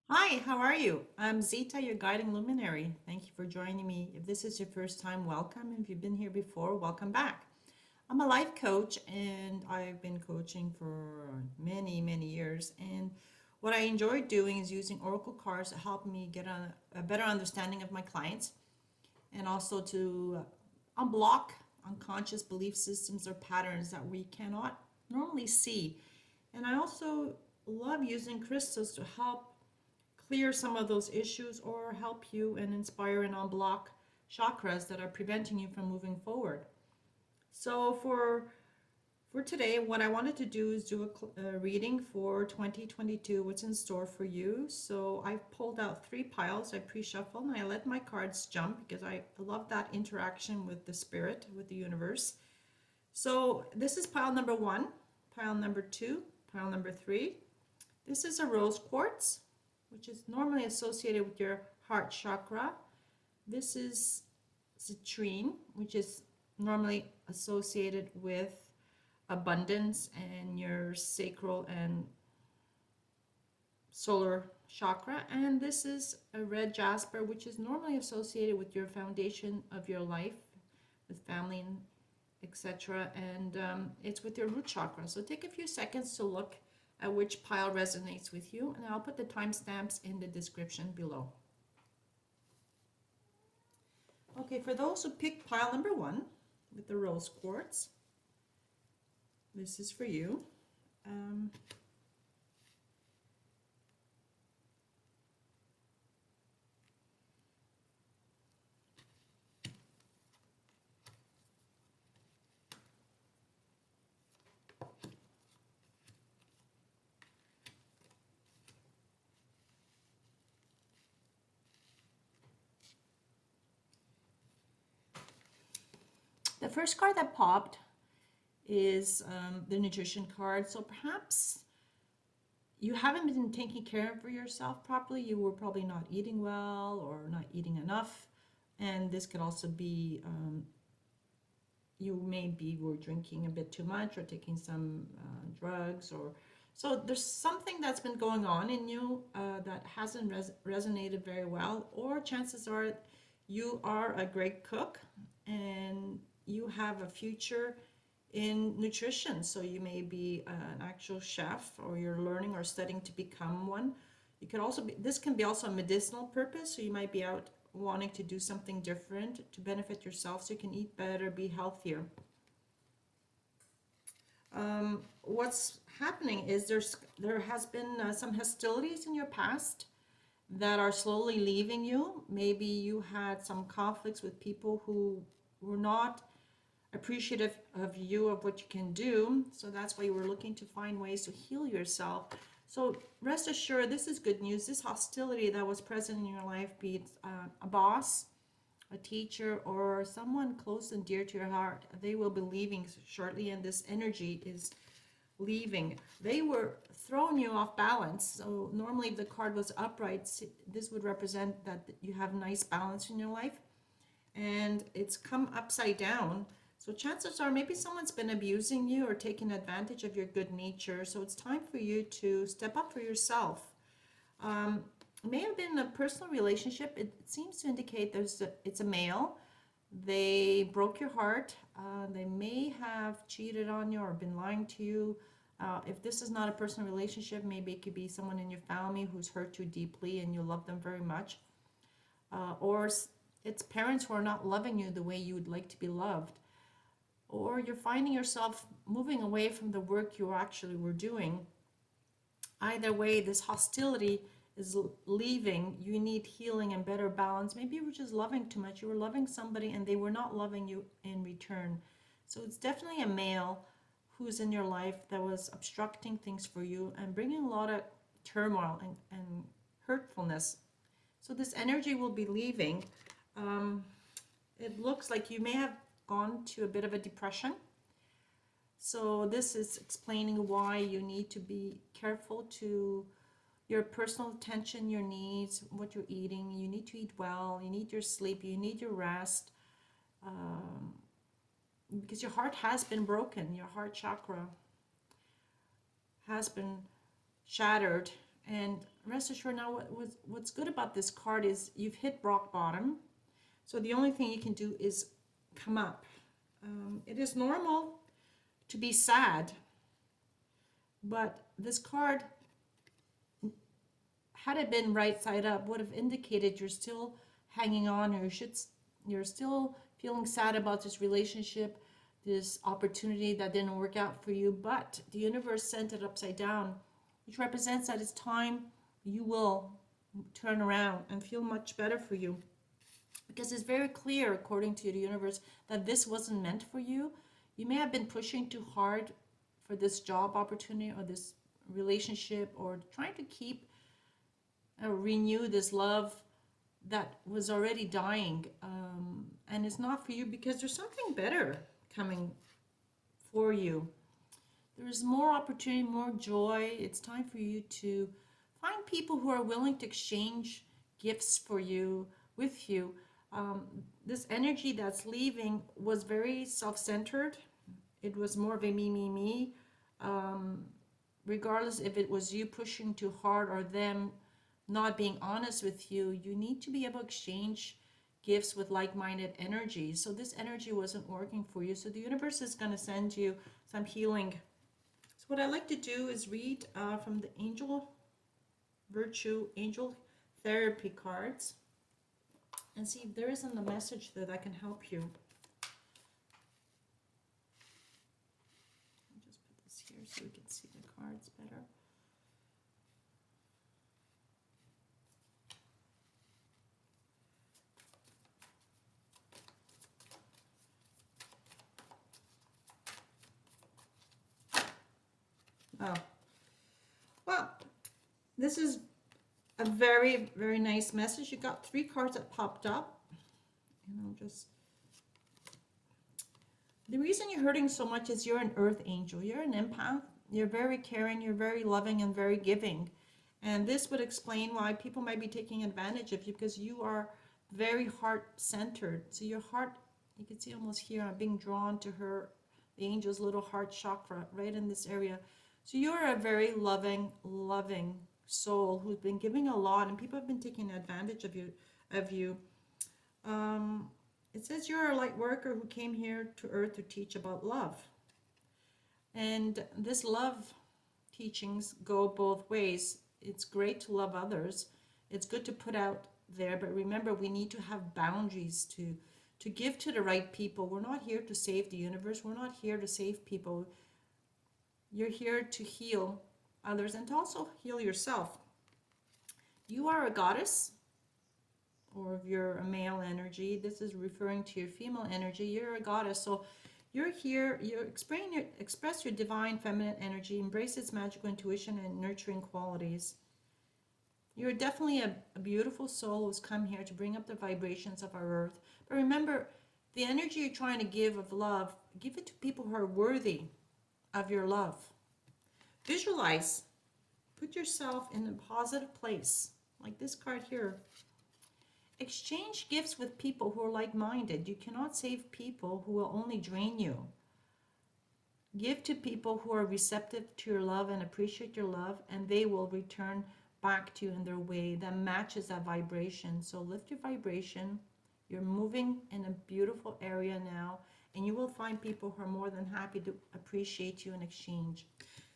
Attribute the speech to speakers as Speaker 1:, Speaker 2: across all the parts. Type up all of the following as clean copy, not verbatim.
Speaker 1: Hi, how are you? I'm Zita, your guiding luminary. Thank you for joining me. If this is your first time, welcome. If you've been here before, welcome back. I'm a life coach and I've been coaching for many years. And what I enjoy doing is using oracle cards to help me get a better understanding of my clients and also to unblock unconscious belief systems or patterns that we cannot normally see. And I also love using crystals to help clear some of those issues or help you and inspire and unblock chakras that are preventing you from moving forward. So for today, what I wanted to do is do a reading for 2022, what's in store for you. So I pulled out three piles, I pre-shuffled, and I let my cards jump because I love that interaction with the spirit, with the universe. So this is pile number one, pile number two, pile number three. This is a rose quartz, which is normally associated with your heart chakra. This is citrine, which is normally associated with abundance and your sacral and solar chakra. And this is a red jasper, which is normally associated with your foundation of your life, with family and etc. And it's with your root chakra. So take a few seconds to look at which pile resonates with you, and I'll put the timestamps in the description below. Okay, for those who picked pile number one with the rose quartz, this is for you. Um, the first card that popped is the nutrition card. So perhaps you haven't been taking care of yourself properly. You were probably not eating well or not eating enough. And this could also be you maybe were drinking a bit too much or taking some drugs, or so there's something that's been going on in you that hasn't resonated very well, or chances are you are a great cook and you have a future in nutrition, so you may be an actual chef or you're learning or studying to become one. You could also be, this can be also a medicinal purpose, so you might be out wanting to do something different to benefit yourself so you can eat better, be healthier. What's happening is there has been some hostilities in your past that are slowly leaving you. Maybe you had some conflicts with people who were not appreciative of you, of what you can do. So that's why you were looking to find ways to heal yourself. So rest assured, this is good news. This hostility that was present in your life, be it a boss, a teacher, or someone close and dear to your heart, they will be leaving shortly, and this energy is leaving. They were throwing you off balance. So normally if the card was upright, this would represent that you have nice balance in your life, and it's come upside down. So chances are maybe someone's been abusing you or taking advantage of your good nature. So it's time for you to step up for yourself. It may have been a personal relationship. It seems to indicate it's a male. They broke your heart. They may have cheated on you or been lying to you. If this is not a personal relationship, maybe it could be someone in your family who's hurt you deeply and you love them very much. Or it's parents who are not loving you the way you would like to be loved. Or you're finding yourself moving away from the work you actually were doing. Either way, this hostility is leaving. You need healing and better balance. Maybe you were just loving too much. You were loving somebody and they were not loving you in return. So it's definitely a male who's in your life that was obstructing things for you and bringing a lot of turmoil and hurtfulness. So this energy will be leaving. It looks like you may have gone to a bit of a depression. So this is explaining why you need to be careful to your personal attention, your needs, what you're eating. You need to eat well, you need your sleep, you need your rest, because your heart has been broken. Your heart chakra has been shattered, And rest assured now, what's good about this card is you've hit rock bottom. So the only thing you can do is come up. It is normal to be sad, but this card, had it been right side up, would have indicated you're still hanging on, or you're still feeling sad about this relationship, this opportunity that didn't work out for you. But the universe sent it upside down, which represents that it's time you will turn around and feel much better for you. Because it's very clear, according to the universe, that this wasn't meant for you. You may have been pushing too hard for this job opportunity or this relationship, or trying to keep renew this love that was already dying, and it's not for you, because there's something better coming for you. There's more opportunity, more joy. It's time for you to find people who are willing to exchange gifts for you, with you. This energy that's leaving was very self-centered. It was more of a me, me, me. Regardless if it was you pushing too hard or them not being honest with you, you need to be able to exchange gifts with like-minded energy. So this energy wasn't working for you. So the universe is going to send you some healing. So what I like to do is read from the Angel Virtue, Angel Therapy cards, and see if there isn't a message there that can help you. I'll just put this here so we can see the cards better. Oh, well, this is a very, very nice message. You got 3 cards that popped up. And I'll just... The reason you're hurting so much is you're an earth angel. You're an empath. You're very caring. You're very loving and very giving. And this would explain why people might be taking advantage of you, because you are very heart-centered. So your heart, you can see almost here, I'm being drawn to her, the angel's little heart chakra, right in this area. So you're a very loving, loving soul who's been giving a lot, and people have been taking advantage of you. It says you're a light worker who came here to earth to teach about love. And this love teachings go both ways. It's great to love others. It's good to put out there, but remember, we need to have boundaries to give to the right people. We're not here to save the universe. We're not here to save people. You're here to heal others and to also heal yourself. You are a goddess, or if you're a male energy, this is referring to your female energy. You're a goddess, so you're here, you express your divine feminine energy, embrace its magical intuition and nurturing qualities. You're definitely a beautiful soul who's come here to bring up the vibrations of our earth. But remember, the energy you're trying to give of love, give it to people who are worthy of your love. Visualize, put yourself in a positive place, like this card here. Exchange gifts with people who are like-minded. You cannot save people who will only drain you. Give to people who are receptive to your love and appreciate your love, and they will return back to you in their way that matches that vibration. So lift your vibration. You're moving in a beautiful area now, and you will find people who are more than happy to appreciate you in exchange.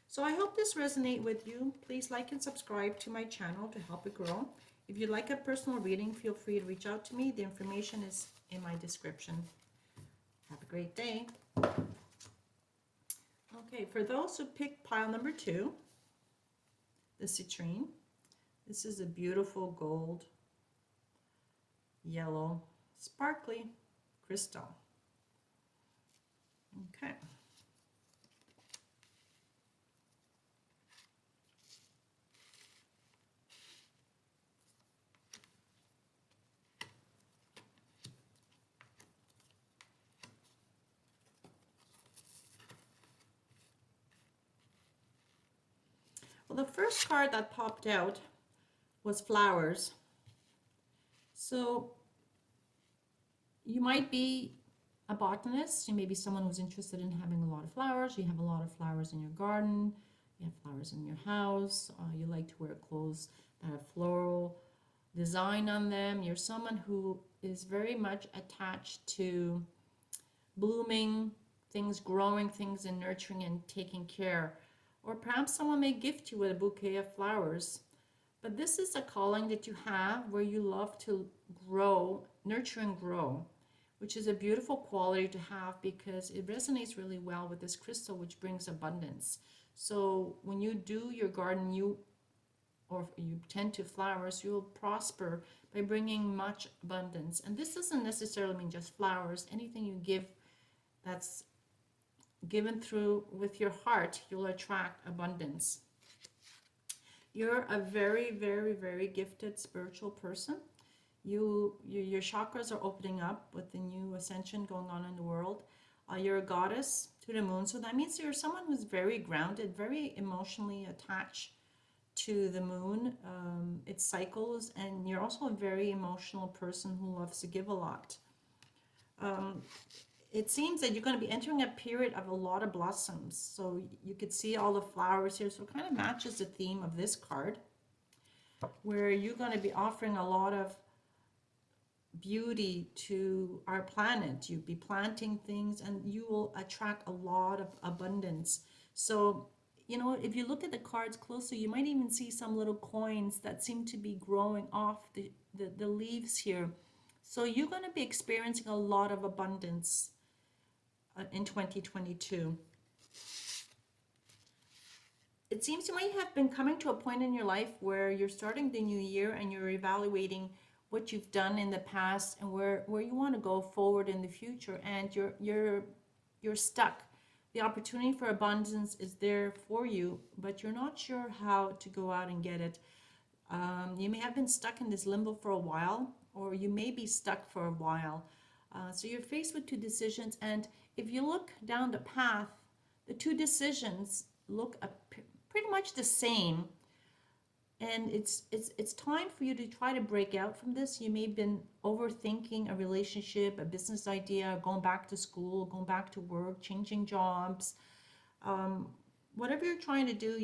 Speaker 1: So I hope this resonates with you. Please like and subscribe to my channel to help it grow. If you'd like a personal reading, feel free to reach out to me. The information is in my description. Have a great day. Okay, for those who picked pile number 2, the Citrine. This is a beautiful gold, yellow, sparkly crystal. Okay. Well, the first card that popped out was flowers. So you might be a botanist. You may be someone who's interested in having a lot of flowers. You have a lot of flowers in your garden. You have flowers in your house. You like to wear clothes that have floral design on them. You're someone who is very much attached to blooming things, growing things, and nurturing and taking care. Or perhaps someone may gift you with a bouquet of flowers. But this is a calling that you have where you love to grow, nurture and grow, which is a beautiful quality to have because it resonates really well with this crystal, which brings abundance. So when you do your garden, you tend to flowers, you will prosper by bringing much abundance. And this doesn't necessarily mean just flowers. Anything you give that's given through with your heart, you'll attract abundance. You're a very, very, very gifted spiritual person. Your chakras are opening up with the new ascension going on in the world. You're a goddess to the moon, so that means you're someone who's very grounded, very emotionally attached to the moon, its cycles, and you're also a very emotional person who loves to give a lot. It seems that you're going to be entering a period of a lot of blossoms. So you could see all the flowers here. So it kind of matches the theme of this card, where you're going to be offering a lot of beauty to our planet. You'll be planting things and you will attract a lot of abundance. So, you know, if you look at the cards closely, you might even see some little coins that seem to be growing off the leaves here. So you're going to be experiencing a lot of abundance in 2022. It seems you might have been coming to a point in your life where you're starting the new year and you're evaluating what you've done in the past and where you want to go forward in the future, and you're stuck. The opportunity for abundance is there for you, but you're not sure how to go out and get it. You may have been stuck in this limbo for a while, or you may be stuck for a while. So you're faced with two decisions, and if you look down the path, the two decisions look pretty much the same. And it's time for you to try to break out from this. You may have been overthinking a relationship, a business idea, going back to school, going back to work, changing jobs. Whatever you're trying to do,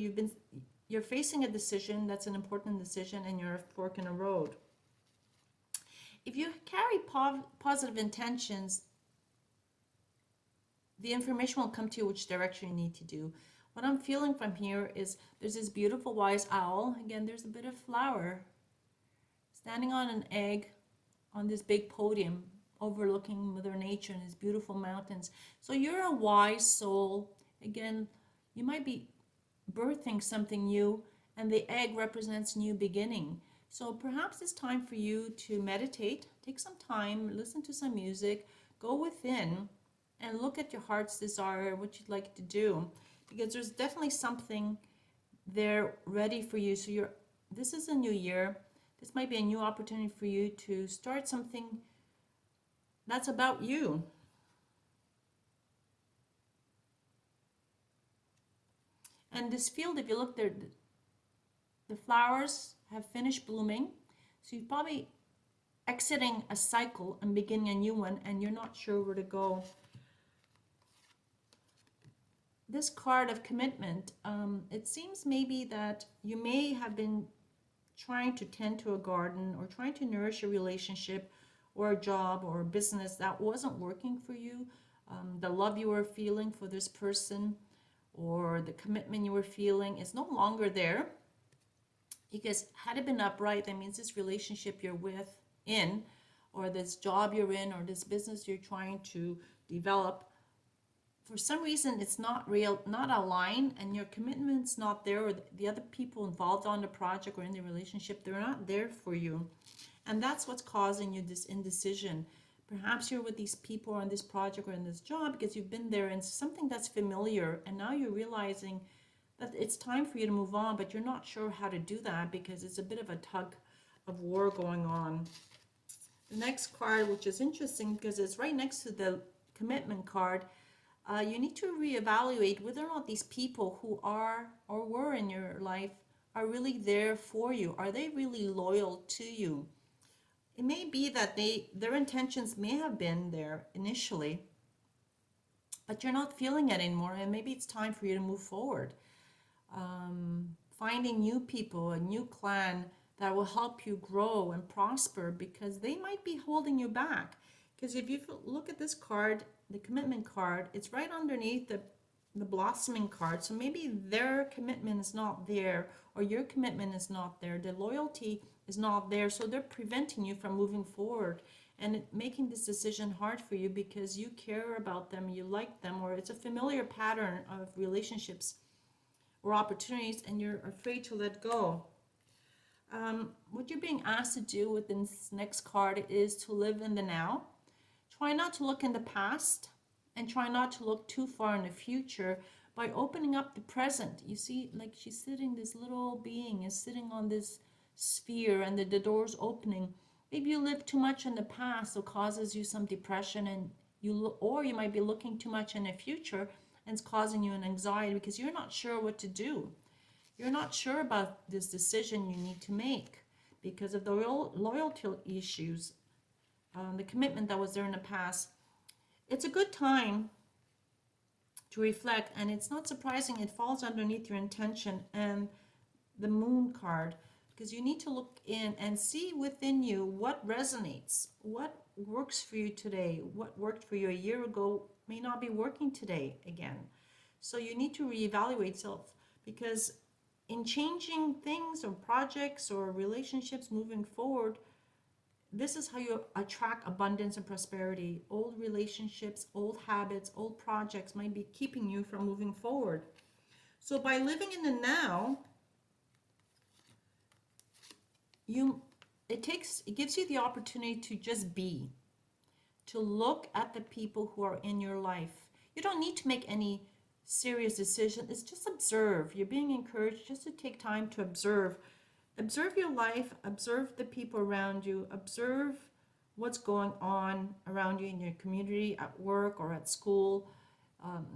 Speaker 1: you're facing a decision that's an important decision, and you're a fork in a road. If you carry positive intentions, the information will come to you which direction you need to do. What I'm feeling from here is there's this beautiful wise owl. Again, there's a bit of flower standing on an egg on this big podium overlooking Mother Nature and these beautiful mountains. So you're a wise soul. Again, you might be birthing something new, and the egg represents new beginning. So perhaps it's time for you to meditate, take some time, listen to some music, go within and look at your heart's desire, what you'd like to do. Because there's definitely something there ready for you. So this is a new year. This might be a new opportunity for you to start something that's about you. And this field, if you look there, the flowers have finished blooming. So you're probably exiting a cycle and beginning a new one, and you're not sure where to go. This card of commitment, it seems maybe that you may have been trying to tend to a garden or trying to nourish a relationship or a job or a business that wasn't working for you. The love you were feeling for this person or the commitment you were feeling is no longer there, because had it been upright, that means this relationship you're in, or this job you're in, or this business you're trying to develop, for some reason it's not real, not aligned, and your commitment's not there, or the other people involved on the project or in the relationship, they're not there for you. And that's what's causing you this indecision. Perhaps you're with these people on this project or in this job because you've been there and something that's familiar, and now you're realizing that it's time for you to move on, but you're not sure how to do that because it's a bit of a tug of war going on. The next card, which is interesting because it's right next to the commitment card, you need to reevaluate whether or not these people who are or were in your life are really there for you. Are they really loyal to you? It may be that their intentions may have been there initially, but you're not feeling it anymore, and maybe it's time for you to move forward. finding new people, a new clan that will help you grow and prosper, because they might be holding you back. Because if you look at this card, the commitment card, it's right underneath the blossoming card. So maybe their commitment is not there, or your commitment is not there. The loyalty is not there. So they're preventing you from moving forward and making this decision hard for you because you care about them, you like them, or it's a familiar pattern of relationships or opportunities and you're afraid to let go. What you're being asked to do with this next card is to live in the now. Try not to look in the past and try not to look too far in the future by opening up the present. You see, like she's sitting, this little being is sitting on this sphere and the door's opening. Maybe you live too much in the past, so causes you some depression, and or you might be looking too much in the future and it's causing you an anxiety because you're not sure what to do. You're not sure about this decision you need to make because of the loyalty issues, the commitment that was there in the past. It's a good time to reflect, and it's not surprising it falls underneath your intention and the moon card, because you need to look in and see within you what resonates, what works for you today. What worked for you a year ago may not be working today again. So you need to reevaluate self, because in changing things or projects or relationships moving forward, this is how you attract abundance and prosperity. Old relationships, old habits, old projects might be keeping you from moving forward. So by living in the now, it gives you the opportunity to just be, to look at the people who are in your life. You don't need to make any serious decision. It's just observe. You're being encouraged just to take time to observe. Observe your life, observe the people around you, observe what's going on around you in your community, at work or at school,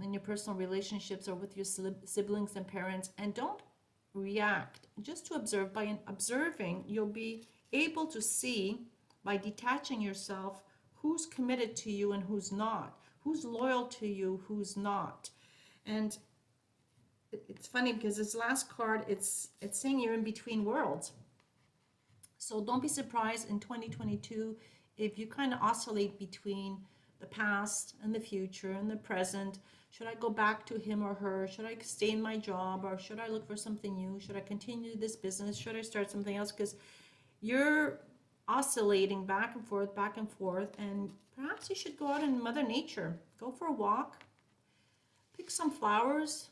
Speaker 1: in your personal relationships or with your siblings and parents, and don't react. Just to observe. By observing, you'll be able to see, by detaching yourself, who's committed to you and who's not, who's loyal to you, who's not. And it's funny because this last card, it's saying you're in between worlds. So don't be surprised in 2022 if you kind of oscillate between the past and the future and the present. Should I go back to him or her? Should I stay in my job, or should I look for something new? Should I continue this business? Should I start something else? Because you're oscillating back and forth, and perhaps you should go out in Mother Nature. Go for a walk, pick some flowers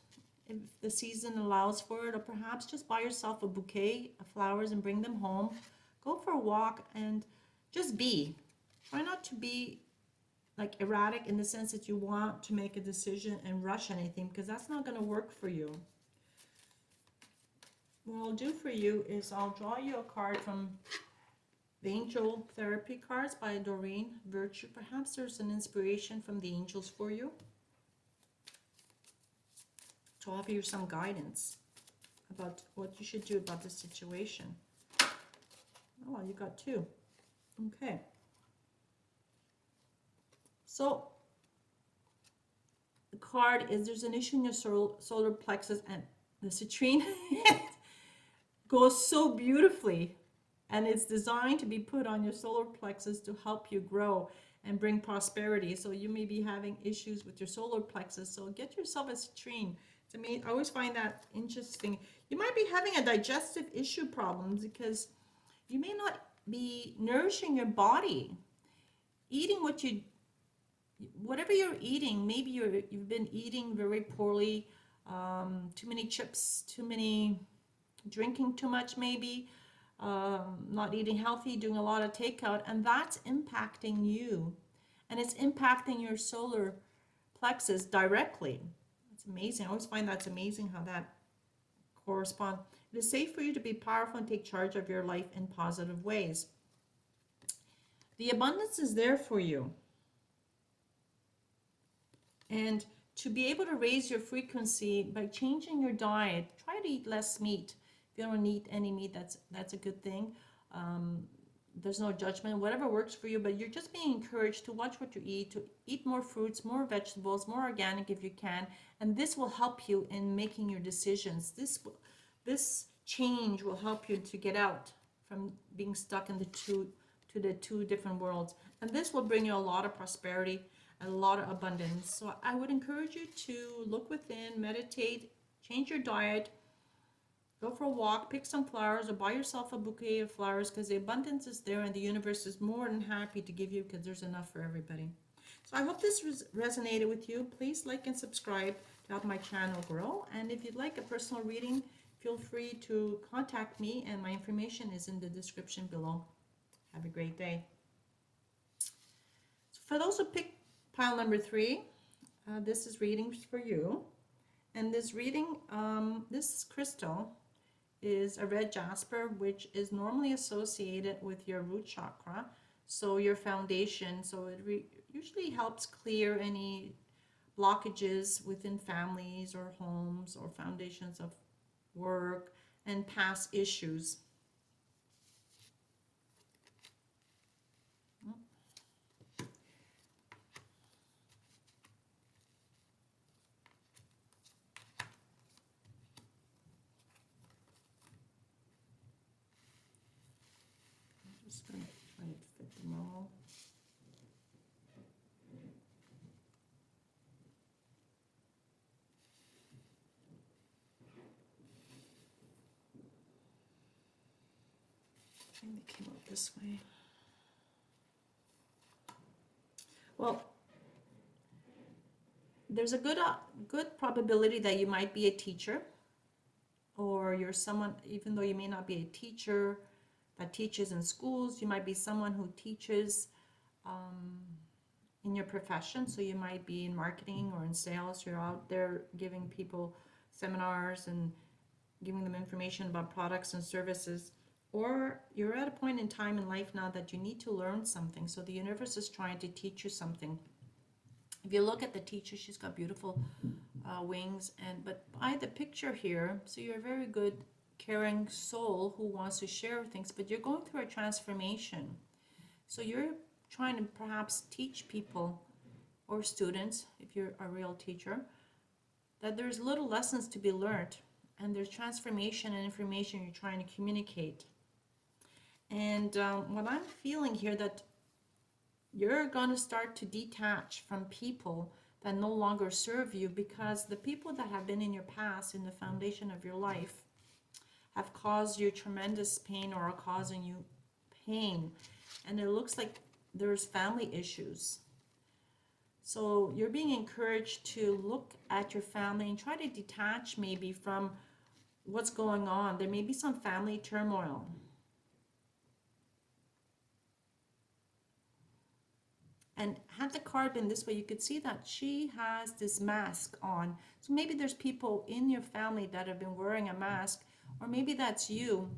Speaker 1: if the season allows for it, or perhaps just buy yourself a bouquet of flowers and bring them home. Go for a walk and just be. Try not to be like erratic in the sense that you want to make a decision and rush anything, because that's not going to work for you. What I'll do for you is I'll draw you a card from the Angel Therapy cards by Doreen Virtue. Perhaps there's an inspiration from the angels for you to offer you some guidance about what you should do about this situation. Oh, you got two. Okay. So the card is, there's an issue in your solar plexus, and the citrine goes so beautifully, and it's designed to be put on your solar plexus to help you grow and bring prosperity. So you may be having issues with your solar plexus, so get yourself a citrine. To me, I always find that interesting. You might be having a digestive issue problems because you may not be nourishing your body. Eating whatever you're eating, maybe you've been eating very poorly, too many chips, drinking too much maybe, not eating healthy, doing a lot of takeout, and that's impacting you. And it's impacting your solar plexus directly. It's amazing. I always find that's amazing how that corresponds. It is safe for you to be powerful and take charge of your life in positive ways. The abundance is there for you. And to be able to raise your frequency by changing your diet, try to eat less meat. If you don't eat any meat, that's a good thing. There's no judgment, whatever works for you, but you're just being encouraged to watch what you eat, to eat more fruits, more vegetables, more organic if you can, And this will help you in making your decisions. This change will help you to get out from being stuck in the two different worlds. And this will bring you a lot of prosperity, a lot of abundance. So I would encourage you to look within, meditate, change your diet, go for a walk, pick some flowers, or buy yourself a bouquet of flowers, because the abundance is there and the universe is more than happy to give you, because there's enough for everybody. So I hope this resonated with you. Please like and subscribe to help my channel grow. And if you'd like a personal reading, feel free to contact me, and my information is in the description below. Have a great day. So for those who picked pile number 3, this is readings for you. And this reading, this crystal is a red jasper, which is normally associated with your root chakra, so your foundation. So it usually helps clear any blockages within families or homes or foundations of work and past issues. Just going to try to fit them all. I think they came out this way. Well, there's a good probability that you might be a teacher, or you're someone, even though you may not be a teacher that teaches in schools, you might be someone who teaches in your profession. So you might be in marketing or in sales. You're out there giving people seminars and giving them information about products and services. Or you're at a point in time in life now that you need to learn something. So the universe is trying to teach you something. If you look at the teacher, she's got beautiful wings. But by the picture here, so you're a very good, caring soul who wants to share things, but you're going through a transformation. So you're trying to perhaps teach people or students, if you're a real teacher, that there's little lessons to be learned, and there's transformation and information you're trying to communicate. And what I'm feeling here, that you're going to start to detach from people that no longer serve you, because the people that have been in your past, in the foundation of your life, have caused you tremendous pain or are causing you pain. And it looks like there's family issues. So you're being encouraged to look at your family and try to detach maybe from what's going on. There may be some family turmoil. And had the card been this way, you could see that she has this mask on. So maybe there's people in your family that have been wearing a mask, or maybe that's you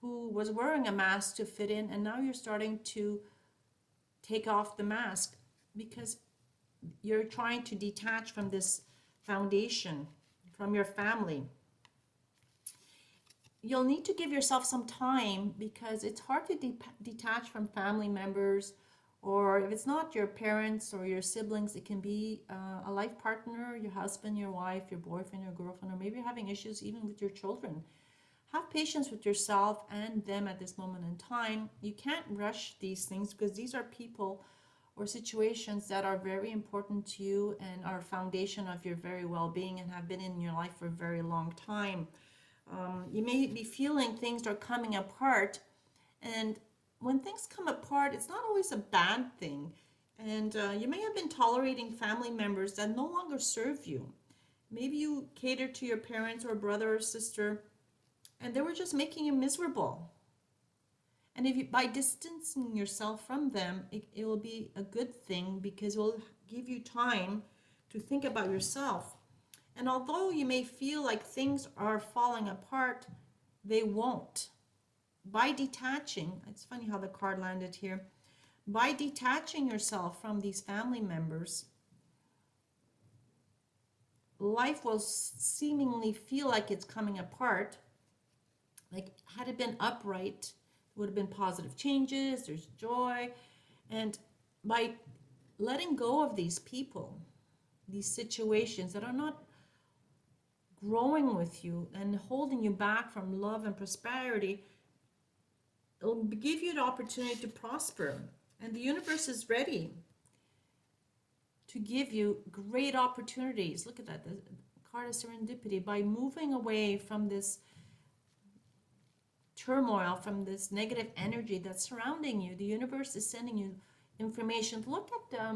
Speaker 1: who was wearing a mask to fit in, and now you're starting to take off the mask because you're trying to detach from this foundation, from your family. You'll need to give yourself some time, because it's hard to detach from family members, or if it's not your parents or your siblings, it can be a life partner, your husband, your wife, your boyfriend, your girlfriend, or maybe you're having issues even with your children. Have patience with yourself and them at this moment in time. You can't rush these things, because these are people or situations that are very important to you and are a foundation of your very well-being and have been in your life for a very long time. You may be feeling things are coming apart, and when things come apart, it's not always a bad thing. And you may have been tolerating family members that no longer serve you. Maybe you catered to your parents or brother or sister, and they were just making you miserable. And if you, by distancing yourself from them, it will be a good thing, because it will give you time to think about yourself. And although you may feel like things are falling apart, they won't. By detaching, it's funny how the card landed here, by detaching yourself from these family members, life will seemingly feel like it's coming apart. Like, had it been upright, there would have been positive changes, there's joy. And by letting go of these people, these situations that are not growing with you and holding you back from love and prosperity, it'll give you the opportunity to prosper. And the universe is ready to give you great opportunities. Look at that, the card of serendipity. By moving away from this turmoil, from this negative energy that's surrounding you, the universe is sending you information. Look at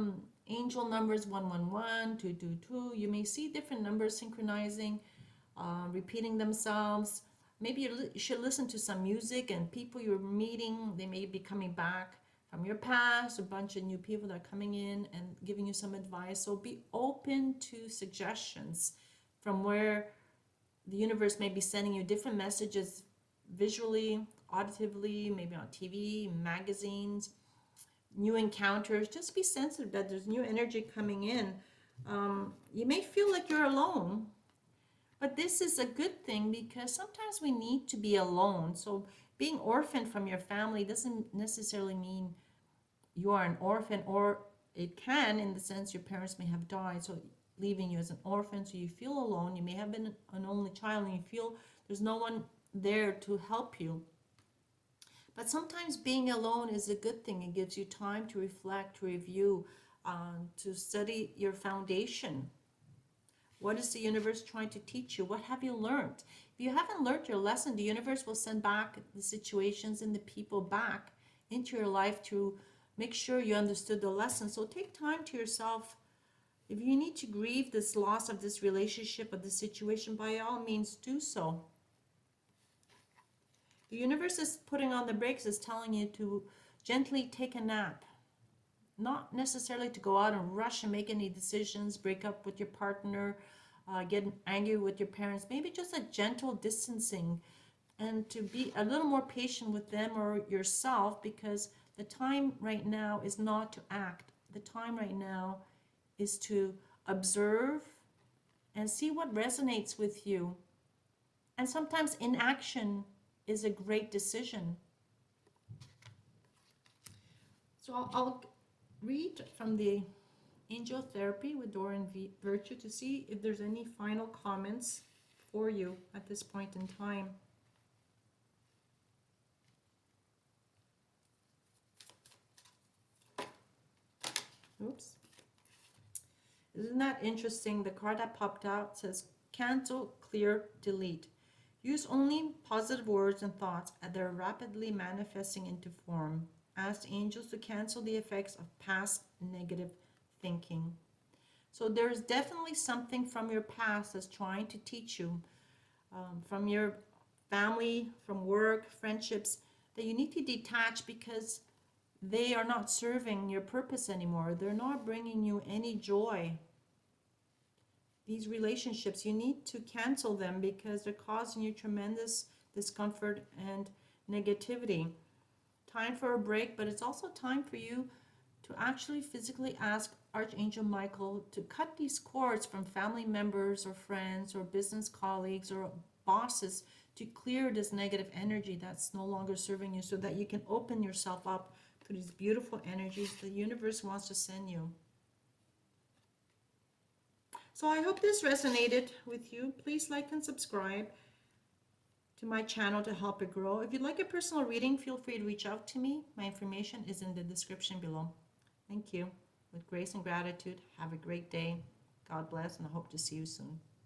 Speaker 1: angel numbers 111, 222. You may see different numbers synchronizing, repeating themselves. Maybe you should listen to some music, and people you're meeting, they may be coming back from your past, a bunch of new people that are coming in and giving you some advice. So be open to suggestions from where the universe may be sending you different messages visually, auditively, maybe on TV, magazines, new encounters. Just be sensitive that there's new energy coming in. You may feel like you're alone, but this is a good thing because sometimes we need to be alone. So being orphaned from your family doesn't necessarily mean you are an orphan, or it can, in the sense your parents may have died, so leaving you as an orphan, so you feel alone. You may have been an only child and you feel there's no one there to help you. But sometimes being alone is a good thing. It gives you time to reflect, to review, to study your foundation. What is the universe trying to teach you? What have you learned? If you haven't learned your lesson, the universe will send back the situations and the people back into your life to make sure you understood the lesson. So take time to yourself. If you need to grieve this loss of this relationship or this situation, by all means do so. The universe is putting on the brakes, is telling you to gently take a nap. Not necessarily to go out and rush and make any decisions, break up with your partner, get angry with your parents. Maybe just a gentle distancing, and to be a little more patient with them or yourself, because the time right now is not to act. The time right now is to observe and see what resonates with you. And sometimes inaction is a great decision. So I'll read from the Angel Therapy with Dorian Virtue to see if there's any final comments for you at this point in time. Oops. Isn't that interesting? The card that popped out says, cancel, clear, delete. Use only positive words and thoughts as they're rapidly manifesting into form. Ask angels to cancel the effects of past negative thinking. So there's definitely something from your past that's trying to teach you, from your family, from work, friendships, that you need to detach because they are not serving your purpose anymore. They're not bringing you any joy. These relationships, you need to cancel them because they're causing you tremendous discomfort and negativity. Time for a break, but it's also time for you to actually physically ask Archangel Michael to cut these cords from family members or friends or business colleagues or bosses, to clear this negative energy that's no longer serving you, so that you can open yourself up to these beautiful energies the universe wants to send you. So I hope this resonated with you. Please like and subscribe to my channel to help it grow. If you'd like a personal reading, feel free to reach out to me. My information is in the description below. Thank you. With grace and gratitude, have a great day. God bless, and I hope to see you soon.